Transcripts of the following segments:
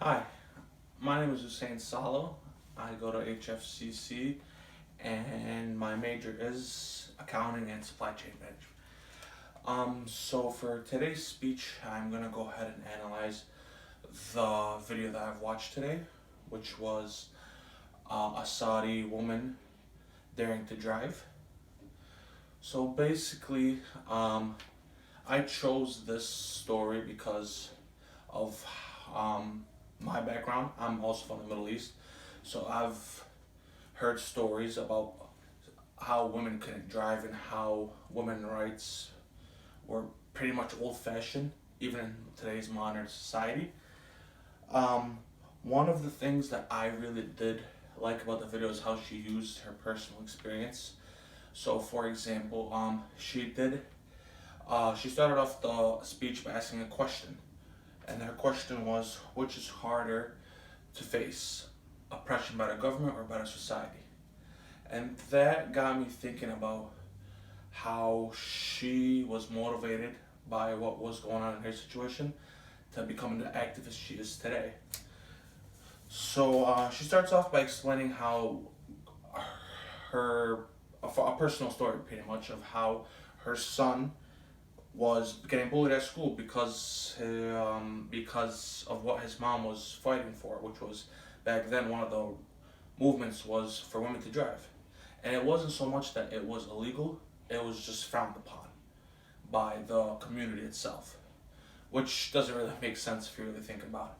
Hi, my name is Hussein Saleh. I go to HFCC and my major is accounting and supply chain management. So for today's speech, I'm gonna go ahead and analyze the video that I've watched today, which was a Saudi woman daring to drive. So basically, I chose this story because of my background. I'm also from the Middle East, so I've heard stories about how women couldn't drive and how women rights were pretty much old-fashioned, even in today's modern society. Um, One of the things that I really did like about the video is how she used her personal experience. So, for example, she started off the speech by asking a question, and her question was, which is harder to face, oppression by the government or by the society? And that got me thinking about how she was motivated by what was going on in her situation to become the activist she is today. So she starts off by explaining how a personal story, pretty much, of how her son was getting bullied at school because of what his mom was fighting for, which was back then one of the movements was for women to drive, and it wasn't so much that it was illegal; it was just frowned upon by the community itself, which doesn't really make sense if you really think about it.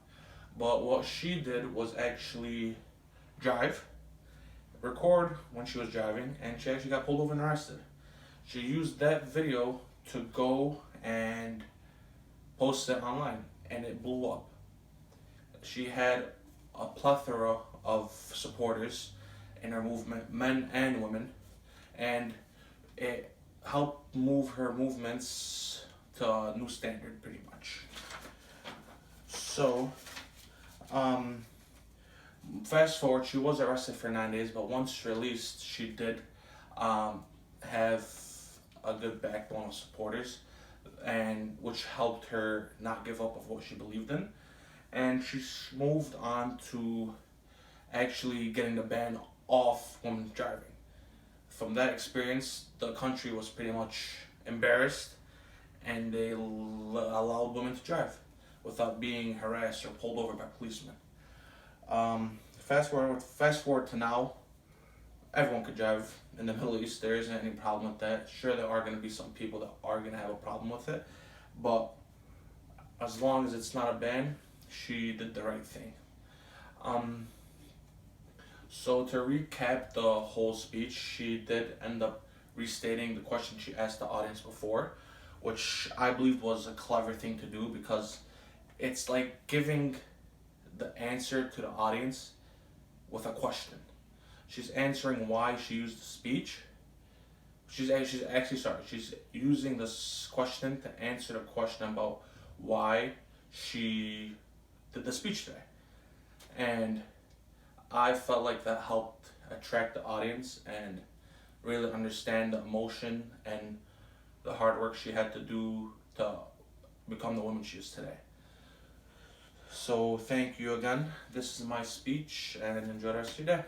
But what she did was actually drive, record when she was driving, and she actually got pulled over and arrested. She used that video to go and post it online, and it blew up. She had a plethora of supporters in her movement, men and women, and it helped move her movements to a new standard, pretty much. So, um, fast forward, she was arrested for 9 days, but once released, she did have a good backbone of supporters, and which helped her not give up of what she believed in. And she moved on to actually getting the ban off women driving. From that experience, the country was pretty much embarrassed, and they allowed women to drive without being harassed or pulled over by policemen. Fast forward to now, everyone could drive in the Middle East. There isn't any problem with that. Sure, there are going to be some people that are going to have a problem with it, but as long as it's not a ban, she did the right thing. Um, so to recap the whole speech, she did end up restating the question she asked the audience before, which I believe was a clever thing to do because it's like giving the answer to the audience with a question. She's answering why she used the speech. She's using this question to answer the question about why she did the speech today. And I felt like that helped attract the audience and really understand the emotion and the hard work she had to do to become the woman she is today. So thank you again. This is my speech, and enjoy the rest of your day.